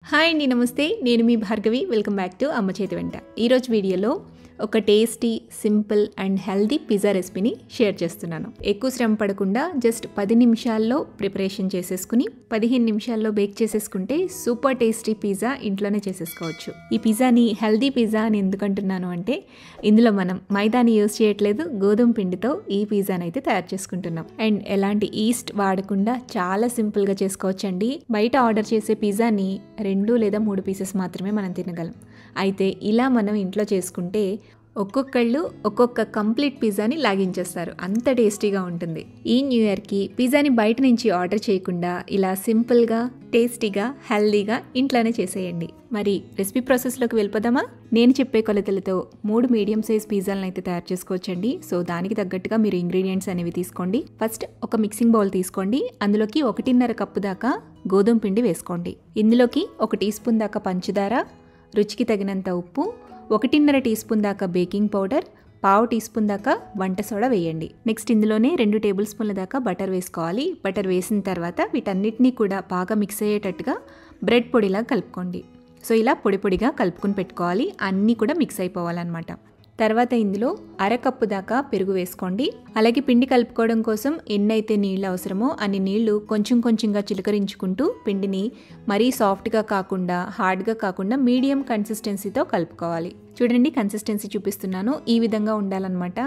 Hi అండి, నమస్తే. నేను మీ భార్గవి. వెల్కమ్ బ్యాక్ టు అమ్మ చేతి వెంట. ఈరోజు వీడియోలో ఒక tasty, simple and healthy pizza రెసిపీని షేర్ చేస్తున్నాను. ఎక్కువ శ్రమ పడకుండా జస్ట్ 10 నిమిషాల్లో ప్రిపరేషన్ చేసేసుకుని 15 నిమిషాల్లో బేక్ చేసేసుకుంటే సూపర్ టేస్టీ పిజ్జా ఇంట్లోనే చేసేసుకోవచ్చు. ఈ పిజ్జాని హెల్దీ పిజ్జా అని ఎందుకంటున్నాను అంటే ఇందులో మనం మైదాని యూజ్ చేయట్లేదు, గోధుమ పిండితో ఈ పిజ్జాని అయితే తయారు చేసుకుంటున్నాం. అండ్ ఎలాంటి ఈస్ట్ వాడకుండా చాలా సింపుల్గా చేసుకోవచ్చండి. బయట ఆర్డర్ చేసే పిజ్జాని 2 లేదా 3 పీసెస్ మాత్రమే మనం తినగలం. అయితే ఇలా మనం ఇంట్లో చేసుకుంటే ఒక్కొక్కళ్ళు ఒక్కొక్క కంప్లీట్ పిజ్జాని లాగించేస్తారు. అంత టేస్టీగా ఉంటుంది. ఈ న్యూ ఇయర్కి పిజ్జాని బయట నుంచి ఆర్డర్ చేయకుండా ఇలా సింపుల్గా, టేస్టీగా, హెల్దీగా ఇంట్లోనే చేసేయండి. మరి రెసిపీ ప్రాసెస్లోకి వెళ్ళిపోదామా? నేను చెప్పే కొలతలతో 3 మీడియం సైజ్ పిజ్జాలను అయితే తయారు చేసుకోవచ్చండి. సో దానికి తగ్గట్టుగా మీరు ఇంగ్రీడియంట్స్ అనేవి తీసుకోండి. ఫస్ట్ ఒక మిక్సింగ్ బౌల్ తీసుకోండి. అందులోకి 1.5 కప్పు దాకా గోధుమ పిండి వేసుకోండి. ఇందులోకి 1 టీ స్పూన్ దాకా పంచదార, రుచికి తగినంత ఉప్పు, 1.5 టీ స్పూన్ దాకా బేకింగ్ పౌడర్, 1/2 టీ స్పూన్ దాకా వంట సోడా వేయండి. నెక్స్ట్ ఇందులోనే 2 టేబుల్ స్పూన్ల దాకా బటర్ వేసుకోవాలి. బటర్ వేసిన తర్వాత వీటన్నిటినీ కూడా బాగా మిక్స్ అయ్యేటట్టుగా బ్రెడ్ పొడిలా కలుపుకోండి. సో ఇలా పొడి పొడిగా కలుపుకొని పెట్టుకోవాలి. అన్నీ కూడా మిక్స్ అయిపోవాలన్నమాట. తర్వాత ఇందులో 1/2 కప్పు దాకా పెరుగు వేసుకోండి. అలాగే పిండి కలుపుకోవడం కోసం ఎన్నైతే నీళ్ళు అవసరమో అన్ని నీళ్లు కొంచెం కొంచెంగా చిలకరించుకుంటూ పిండిని మరీ సాఫ్ట్గా కాకుండా, హార్డ్గా కాకుండా మీడియం కన్సిస్టెన్సీతో కలుపుకోవాలి. చూడండి, కన్సిస్టెన్సీ చూపిస్తున్నాను. ఈ విధంగా ఉండాలన్నమాట.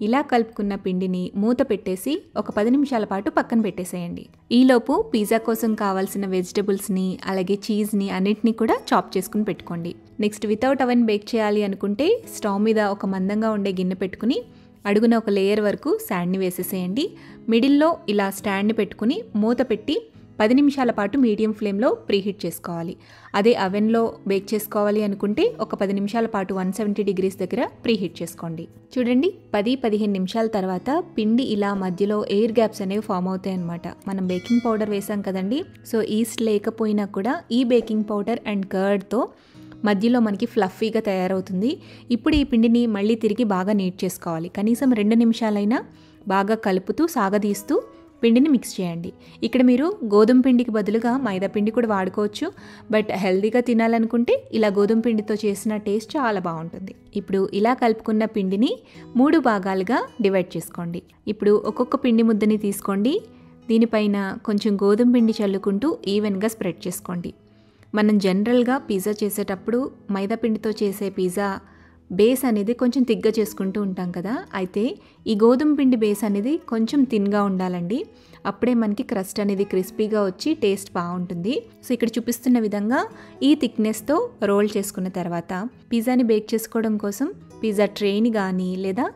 ఇలా కలుపుకున్న పిండిని మూత పెట్టేసి ఒక 10 నిమిషాల పాటు పక్కన పెట్టేసేయండి. ఈలోపు పిజ్జా కోసం కావాల్సిన వెజిటబుల్స్ని అలాగే చీజ్ని అన్నిటినీ కూడా చాప్ చేసుకుని పెట్టుకోండి. నెక్స్ట్ వితౌట్ అవెన్ బేక్ చేయాలి అనుకుంటే స్టవ్ మీద ఒక మందంగా ఉండే గిన్నె పెట్టుకుని అడుగున ఒక లేయర్ వరకు శాండ్ని వేసేసేయండి. మిడిల్లో ఇలా స్టాండ్ని పెట్టుకుని మూత పెట్టి 10 నిమిషాల పాటు మీడియం ఫ్లేమ్లో ప్రీహీట్ చేసుకోవాలి. అదే అవెన్లో బేక్ చేసుకోవాలి అనుకుంటే ఒక 10 నిమిషాల పాటు 170 డిగ్రీస్ దగ్గర ప్రీహీట్ చేసుకోండి. చూడండి, 10-15 నిమిషాల తర్వాత పిండి ఇలా మధ్యలో ఎయిర్ గ్యాప్స్ అనేవి ఫామ్ అవుతాయి అన్నమాట. మనం బేకింగ్ పౌడర్ వేసాం కదండి. సో ఈస్ట్ లేకపోయినా కూడా ఈ బేకింగ్ పౌడర్ అండ్ కర్డ్తో మధ్యలో మనకి ఫ్లఫీగా తయారవుతుంది. ఇప్పుడు ఈ పిండిని మళ్ళీ తిరిగి బాగా నీట్ చేసుకోవాలి. కనీసం 2 నిమిషాలైనా బాగా కలుపుతూ సాగదీస్తూ పిండిని మిక్స్ చేయండి. ఇక్కడ మీరు గోధుమ పిండికి బదులుగా మైదా పిండి కూడా వాడుకోవచ్చు. బట్ హెల్దీగా తినాలనుకుంటే ఇలా గోధుమ పిండితో చేసిన టేస్ట్ చాలా బాగుంటుంది. ఇప్పుడు ఇలా కలుపుకున్న పిండిని 3 భాగాలుగా డివైడ్ చేసుకోండి. ఇప్పుడు ఒక్కొక్క పిండి ముద్దని తీసుకోండి. దీనిపైన కొంచెం గోధుమ పిండి చల్లుకుంటూ ఈవెన్గా స్ప్రెడ్ చేసుకోండి. మనం జనరల్గా పిజ్జా చేసేటప్పుడు మైదా పిండితో చేసే పిజ్జా బేస్ అనేది కొంచెం తిగ్గా చేసుకుంటూ ఉంటాం కదా. అయితే ఈ గోధుమ పిండి బేస్ అనేది కొంచెం థిన్గా ఉండాలండి. అప్పుడే మనకి క్రస్ట్ అనేది క్రిస్పీగా వచ్చి టేస్ట్ బాగుంటుంది. సో ఇక్కడ చూపిస్తున్న విధంగా ఈ థిక్నెస్తో రోల్ చేసుకున్న తర్వాత పిజ్జాని బేక్ చేసుకోవడం కోసం పిజ్జా ట్రేని కానీ లేదా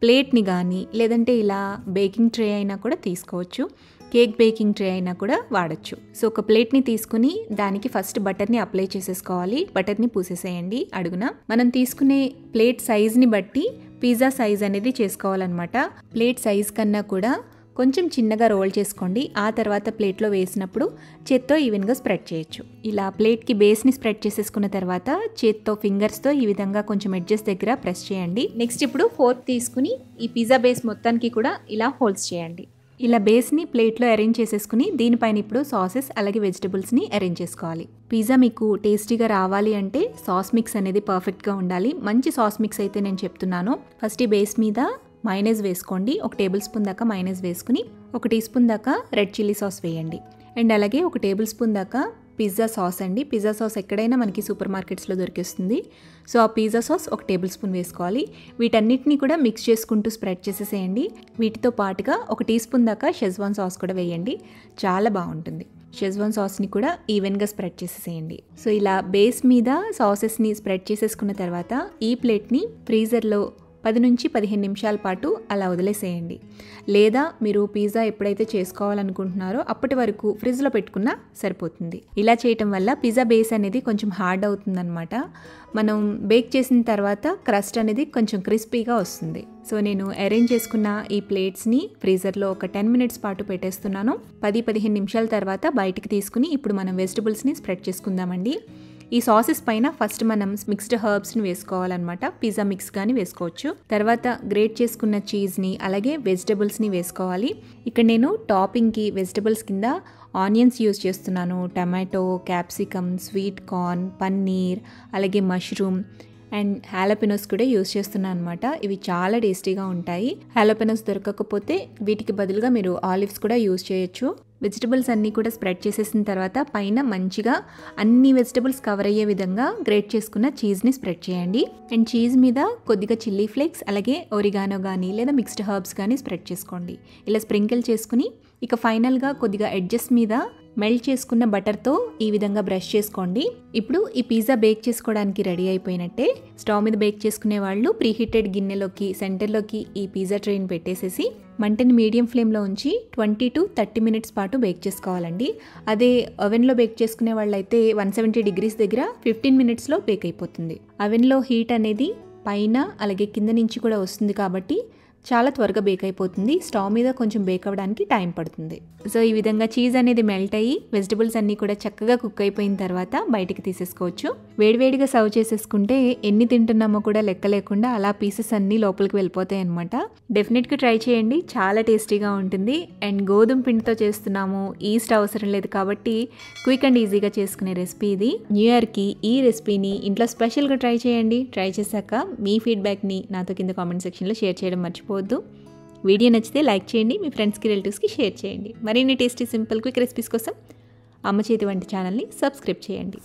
ప్లేట్ని కానీ లేదంటే ఇలా బేకింగ్ ట్రే అయినా కూడా తీసుకోవచ్చు. కేక్ బేకింగ్ ట్రే అయినా కూడా వాడచ్చు. సో ఒక ప్లేట్ని తీసుకుని దానికి ఫస్ట్ బటర్ని అప్లై చేసేసుకోవాలి. బటర్ని పూసేసేయండి అడుగున. మనం తీసుకునే ప్లేట్ సైజ్ని బట్టి పిజ్జా సైజ్ అనేది చేసుకోవాలన్నమాట. ప్లేట్ సైజ్ కన్నా కూడా కొంచెం చిన్నగా రోల్ చేసుకోండి. ఆ తర్వాత ప్లేట్లో వేసినప్పుడు చేత్తో ఈవెన్గా స్ప్రెడ్ చేయొచ్చు. ఇలా ప్లేట్కి బేస్ని స్ప్రెడ్ చేసేసుకున్న తర్వాత చేత్తో ఫింగర్స్తో ఈ విధంగా కొంచెం ఎడ్జెస్ దగ్గర ప్రెస్ చేయండి. నెక్స్ట్ ఇప్పుడు ఫోర్క్ తీసుకుని ఈ పిజ్జా బేస్ మొత్తానికి కూడా ఇలా హోల్స్ చేయండి. ఇలా బేస్ని ప్లేట్లో అరేంజ్ చేసేసుకుని దీనిపైన ఇప్పుడు సాసెస్ అలాగే వెజిటబుల్స్ని అరేంజ్ చేసుకోవాలి. పిజ్జా మీకు టేస్టీగా రావాలి అంటే సాస్ మిక్స్ అనేది పర్ఫెక్ట్గా ఉండాలి. మంచి సాస్ మిక్స్ అయితే నేను చెప్తున్నాను. ఫస్ట్ ఈ బేస్ మీద మైనస్ వేసుకోండి. 1 టేబుల్ స్పూన్ దాకా మైనస్ వేసుకుని 1 టీ స్పూన్ దాకా రెడ్ చిల్లీ సాస్ వేయండి. అండ్ అలాగే 1 టేబుల్ స్పూన్ దాకా పిజ్జా సాస్ అండి. పిజ్జా సాస్ ఎక్కడైనా మనకి సూపర్ మార్కెట్స్లో దొరికిస్తుంది. సో ఆ పిజ్జా సాస్ 1 టేబుల్ స్పూన్ వేసుకోవాలి. వీటన్నిటిని కూడా మిక్స్ చేసుకుంటూ స్ప్రెడ్ చేసేసేయండి. వీటితో పాటుగా 1 టీ స్పూన్ దాకా షెజ్వాన్ సాస్ కూడా వేయండి. చాలా బాగుంటుంది. షెజ్వాన్ సాస్ని కూడా ఈవెన్గా స్ప్రెడ్ చేసేసేయండి. సో ఇలా బేస్ మీద సాసెస్ని స్ప్రెడ్ చేసేసుకున్న తర్వాత ఈ ప్లేట్ని ఫ్రీజర్లో 10 నుంచి 15 నిమిషాల పాటు అలా వదిలేసేయండి. లేదా మీరు పిజ్జా ఎప్పుడైతే చేసుకోవాలనుకుంటున్నారో అప్పటి వరకు ఫ్రిడ్జ్లో పెట్టుకున్నా సరిపోతుంది. ఇలా చేయటం వల్ల పిజ్జా బేస్ అనేది కొంచెం హార్డ్ అవుతుందన్నమాట. మనం బేక్ చేసిన తర్వాత క్రస్ట్ అనేది కొంచెం క్రిస్పీగా వస్తుంది. సో నేను అరేంజ్ చేసుకున్న ఈ ప్లేట్స్ని ఫ్రీజర్లో ఒక 10 మినిట్స్ పాటు పెట్టేస్తున్నాను. 10-15 నిమిషాల తర్వాత బయటికి తీసుకుని ఇప్పుడు మనం వెజిటబుల్స్ని స్ప్రెడ్ చేసుకుందామండి. ఈ సాసెస్ పైన ఫస్ట్ మనం మిక్స్డ్ హర్బ్స్ని వేసుకోవాలన్నమాట. పిజ్జా మిక్స్ కానీ వేసుకోవచ్చు. తర్వాత గ్రేట్ చేసుకున్న చీజ్ని అలాగే వెజిటబుల్స్ని వేసుకోవాలి. ఇక్కడ నేను టాపింగ్కి వెజిటబుల్స్ కింద ఆనియన్స్ యూజ్ చేస్తున్నాను, tomato, capsicum, sweet corn, paneer, అలాగే మష్రూమ్ అండ్ హాలపెనోస్ కూడా యూజ్ చేస్తున్నాను అనమాట. ఇవి చాలా టేస్టీగా ఉంటాయి. హాలపెనోస్ దొరకకపోతే వీటికి బదులుగా మీరు ఆలివ్స్ కూడా యూజ్ చేయొచ్చు. వెజిటబుల్స్ అన్నీ కూడా స్ప్రెడ్ చేసేసిన తర్వాత పైన మంచిగా అన్ని వెజిటబుల్స్ కవర్ అయ్యే విధంగా గ్రేట్ చేసుకున్న చీజ్ని స్ప్రెడ్ చేయండి. అండ్ చీజ్ మీద కొద్దిగా చిల్లీ ఫ్లేక్స్ అలాగే ఒరిగానో కానీ లేదా మిక్స్డ్ హర్బ్స్ కానీ స్ప్రెడ్ చేసుకోండి. ఇలా స్ప్రింకిల్ చేసుకుని ఇక ఫైనల్గా కొద్దిగా ఎడ్జెస్ మీద మెల్ట్ చేసుకున్న బటర్తో ఈ విధంగా బ్రష్ చేసుకోండి. ఇప్పుడు ఈ పిజ్జా బేక్ చేసుకోవడానికి రెడీ అయిపోయినట్టే. స్టవ్ మీద బేక్ చేసుకునే వాళ్ళు ప్రీహీటెడ్ గిన్నెలోకి సెంటర్లోకి ఈ పిజ్జా ట్రైని పెట్టేసేసి మంటని మీడియం ఫ్లేమ్లో ఉంచి 20 to 30 minutes పాటు బేక్ చేసుకోవాలండి. అదే ఓవెన్లో బేక్ చేసుకునే వాళ్ళైతే 170 degrees దగ్గర 15 minutesలో బేక్ అయిపోతుంది. ఓవెన్లో హీట్ అనేది పైన అలాగే కింద నుంచి కూడా వస్తుంది కాబట్టి చాలా త్వరగా బేక్ అయిపోతుంది. స్టవ్ మీద కొంచెం బేక్ అవ్వడానికి టైం పడుతుంది. సో ఈ విధంగా చీజ్ అనేది మెల్ట్ అయ్యి వెజిటబుల్స్ అన్నీ కూడా చక్కగా కుక్ అయిపోయిన తర్వాత బయటికి తీసేసుకోవచ్చు. వేడివేడిగా సర్వ్ చేసేసుకుంటే ఎన్ని తింటున్నామో కూడా లెక్క లేకుండా అలా పీసెస్ అన్నీ లోపలికి వెళ్ళిపోతాయి అనమాట. డెఫినెట్గా ట్రై చేయండి, చాలా టేస్టీగా ఉంటుంది. అండ్ గోధుమ పిండితో చేస్తున్నాము, ఈస్ట్ అవసరం లేదు కాబట్టి క్విక్ అండ్ ఈజీగా చేసుకునే రెసిపీ ఇది. న్యూ ఇయర్కి ఈ రెసిపీని ఇంట్లో స్పెషల్గా ట్రై చేయండి. ట్రై చేశాక మీ ఫీడ్బ్యాక్ని నాతో కింద కామెంట్ సెక్షన్లో షేర్ చేయడం మర్చిపోవద్దు. వీడియో నచ్చితే లైక్ చేయండి, మీ ఫ్రెండ్స్కి రిలేటివ్స్కి షేర్ చేయండి. మరిన్ని టేస్టీ సింపుల్ క్విక్ రెసిపీస్ కోసం అమ్మ చేతి వంట ఛానల్ని సబ్స్క్రైబ్ చేయండి.